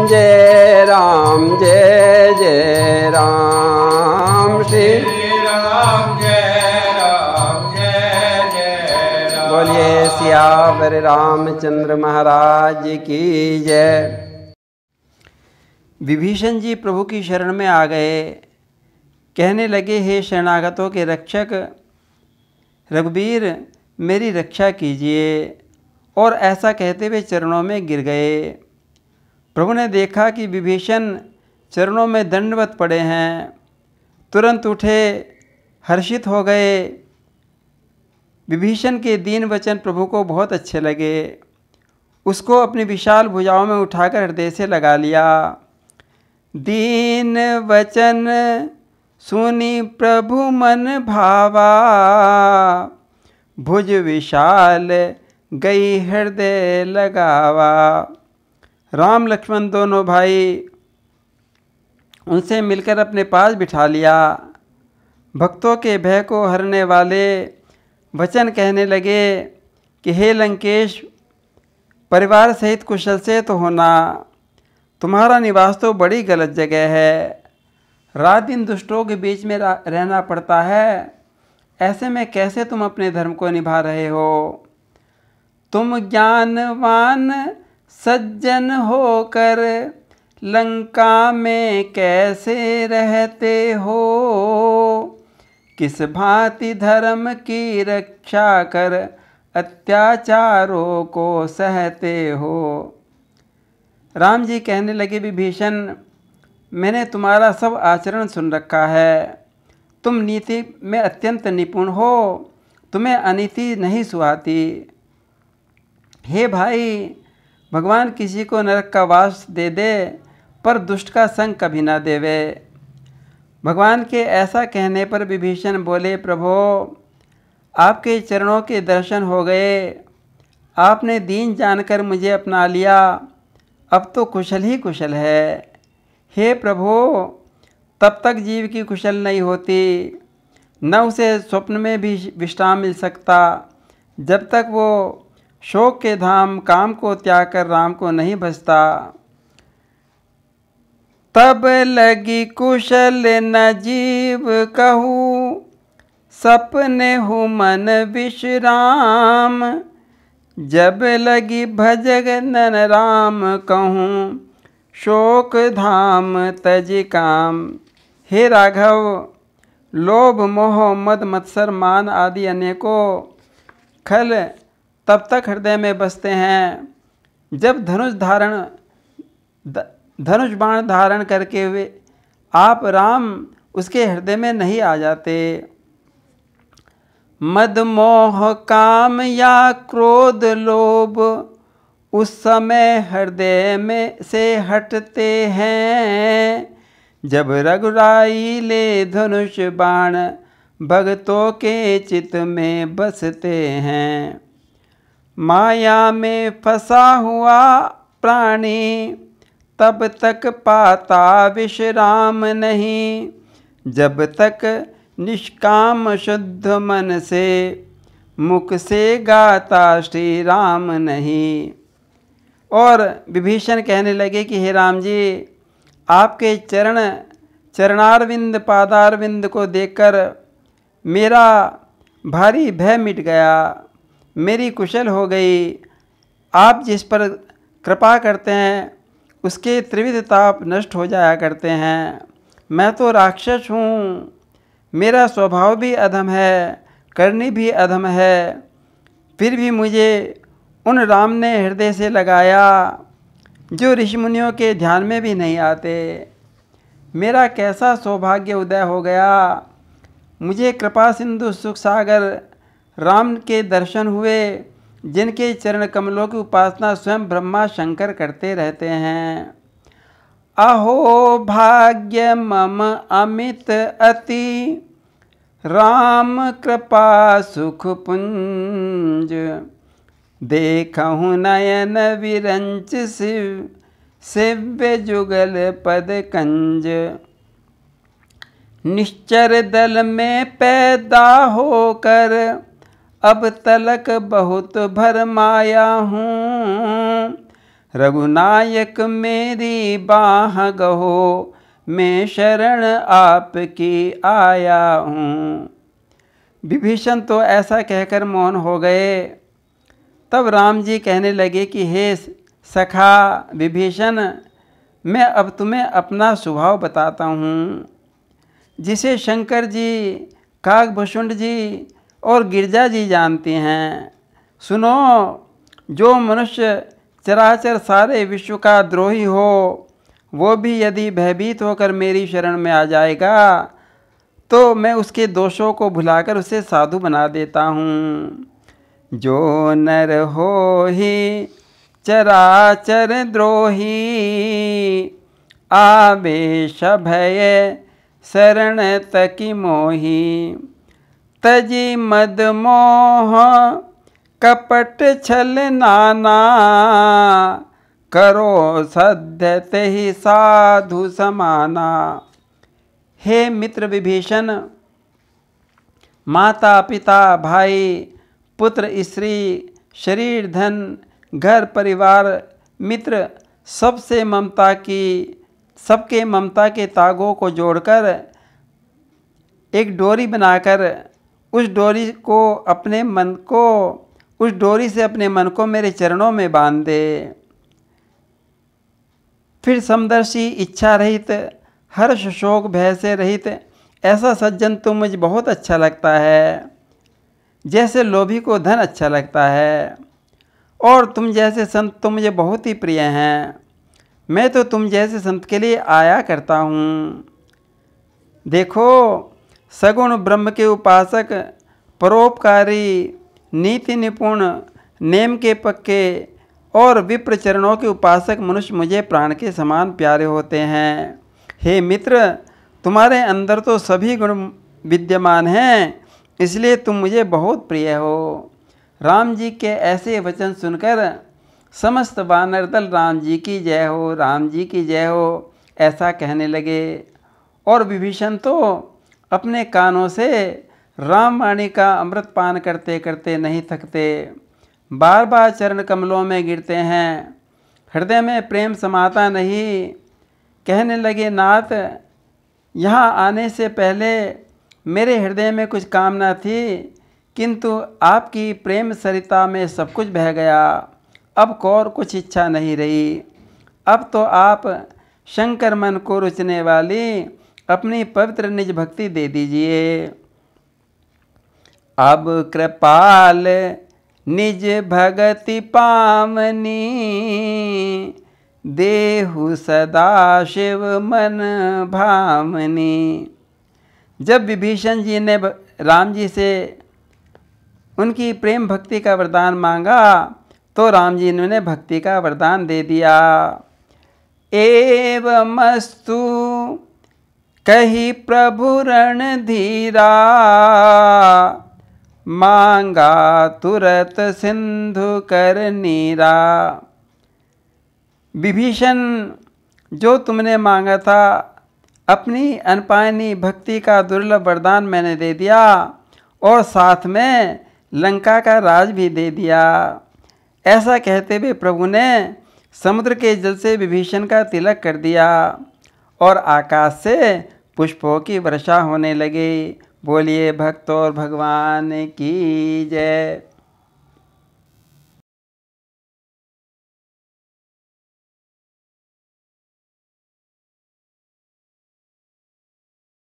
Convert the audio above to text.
जय राम, जय जय राम, श्री राम जय राम, जय जय राम। बोलिए सियावर रामचंद्र महाराज की जय। विभीषण जी प्रभु की शरण में आ गए। कहने लगे, हे शरणागतों के रक्षक रघुबीर, मेरी रक्षा कीजिए। और ऐसा कहते हुए चरणों में गिर गए। प्रभु ने देखा कि विभीषण चरणों में दंडवत पड़े हैं। तुरंत उठे, हर्षित हो गए। विभीषण के दीन वचन प्रभु को बहुत अच्छे लगे। उसको अपनी विशाल भुजाओं में उठाकर हृदय से लगा लिया। दीन वचन सुनी प्रभु मन भावा, भुज विशाल गई हृदय लगावा। राम लक्ष्मण दोनों भाई उनसे मिलकर अपने पास बिठा लिया। भक्तों के भय को हरने वाले वचन कहने लगे कि हे लंकेश, परिवार सहित कुशल से तो होना। तुम्हारा निवास तो बड़ी गलत जगह है। रात दिन दुष्टों के बीच में रहना पड़ता है। ऐसे में कैसे तुम अपने धर्म को निभा रहे हो? तुम ज्ञानवान सज्जन होकर लंका में कैसे रहते हो? किस भांति धर्म की रक्षा कर अत्याचारों को सहते हो? राम जी कहने लगे, विभीषण, मैंने तुम्हारा सब आचरण सुन रखा है। तुम नीति में अत्यंत निपुण हो, तुम्हें अनीति नहीं सुहाती। हे भाई, भगवान किसी को नरक का वास दे दे, पर दुष्ट का संग कभी ना देवे। भगवान के ऐसा कहने पर विभीषण बोले, प्रभो, आपके चरणों के दर्शन हो गए। आपने दीन जानकर मुझे अपना लिया। अब तो कुशल ही कुशल है। हे प्रभु, तब तक जीव की कुशल नहीं होती, न उसे स्वप्न में भी विश्राम मिल सकता, जब तक वो शोक के धाम काम को त्याग कर राम को नहीं भजता। तब लगी कुशल न जीव कहूँ, सपने हूँ मन विश्राम। जब लगी भजग नन राम कहूँ, शोक धाम तज काम। हे राघव, लोभ मोह मद मत्सर मान आदि अनेकों खल तब तक हृदय में बसते हैं, जब धनुष बाण धारण करके हुए आप राम उसके हृदय में नहीं आ जाते। मद मोह काम या क्रोध लोभ उस समय हृदय में से हटते हैं, जब रघुराई ले धनुष बाण भक्तों के चित्त में बसते हैं। माया में फंसा हुआ प्राणी तब तक पाता विश्राम नहीं, जब तक निष्काम शुद्ध मन से मुख से गाता श्री राम नहीं। और विभीषण कहने लगे कि हे राम जी, आपके चरणारविंद पादारविंद को देखकर मेरा भारी भय मिट गया, मेरी कुशल हो गई। आप जिस पर कृपा करते हैं उसके त्रिविध ताप नष्ट हो जाया करते हैं। मैं तो राक्षस हूँ, मेरा स्वभाव भी अधम है, करनी भी अधम है, फिर भी मुझे उन राम ने हृदय से लगाया जो ऋषि मुनियों के ध्यान में भी नहीं आते। मेरा कैसा सौभाग्य उदय हो गया। मुझे कृपा सिंधु सुख सागर राम के दर्शन हुए, जिनके चरण कमलों की उपासना स्वयं ब्रह्मा शंकर करते रहते हैं। अहो भाग्य मम अमित अति, राम कृपा सुख पुंज। देखहु नयन विरंच सेव्य जुगल पद कंज। निश्चर दल में पैदा होकर अब तलक बहुत भरमाया हूँ, रघुनायक मेरी बाह गहो, मैं शरण आपकी आया हूँ। विभीषण तो ऐसा कहकर मौन हो गए। तब राम जी कहने लगे कि हे सखा विभीषण, मैं अब तुम्हें अपना स्वभाव बताता हूँ, जिसे शंकर जी, काकभूषुंड जी और गिरजा जी जानती हैं। सुनो, जो मनुष्य चराचर सारे विश्व का द्रोही हो, वो भी यदि भयभीत होकर मेरी शरण में आ जाएगा तो मैं उसके दोषों को भुलाकर उसे साधु बना देता हूँ। जो नर हो ही चराचर द्रोही, आवेश भय शरण तकी मोही। तजी मद मोह कपट छल नाना, करो सद्य तेहि साधु समाना। हे मित्र विभीषण, माता पिता भाई पुत्र स्त्री शरीर धन घर परिवार मित्र सबके ममता के तागों को जोड़कर एक डोरी बनाकर उस डोरी से अपने मन को मेरे चरणों में बांध दे। फिर समदर्शी इच्छा रहित हर्ष शोक भय से रहित ऐसा सज्जन तो मुझे बहुत अच्छा लगता है, जैसे लोभी को धन अच्छा लगता है। और तुम जैसे संत तो मुझे बहुत ही प्रिय हैं। मैं तो तुम जैसे संत के लिए आया करता हूँ। देखो, सगुण ब्रह्म के उपासक, परोपकारी, नीति निपुण, नेम के पक्के और विप्र चरणों के उपासक मनुष्य मुझे प्राण के समान प्यारे होते हैं। हे मित्र, तुम्हारे अंदर तो सभी गुण विद्यमान हैं, इसलिए तुम मुझे बहुत प्रिय हो। राम जी के ऐसे वचन सुनकर समस्त वानर दल राम जी की जय हो, राम जी की जय हो ऐसा कहने लगे। और विभीषण तो अपने कानों से रामवाणी का अमृत पान करते करते नहीं थकते, बार बार चरण कमलों में गिरते हैं, हृदय में प्रेम समाता नहीं। कहने लगे, नाथ, यहाँ आने से पहले मेरे हृदय में कुछ कामना थी, किंतु आपकी प्रेम सरिता में सब कुछ बह गया। अब और कुछ इच्छा नहीं रही। अब तो आप शंकर मन को रुचने वाली अपनी पवित्र निज भक्ति दे दीजिए। अब कृपाल निज भगति पावनी, देहु सदा शिव मन भावनी। जब विभीषण जी ने राम जी से उनकी प्रेम भक्ति का वरदान मांगा तो राम जी ने उन्हें भक्ति का वरदान दे दिया। एवमस्तु कही प्रभु रणधीरा, मांगा तुरत सिंधु कर नीरा। विभीषण, जो तुमने मांगा था, अपनी अनपायनी भक्ति का दुर्लभ वरदान मैंने दे दिया और साथ में लंका का राज भी दे दिया। ऐसा कहते हुए प्रभु ने समुद्र के जल से विभीषण का तिलक कर दिया और आकाश से पुष्पों की वर्षा होने लगी। बोलिए भक्त और भगवान की जय।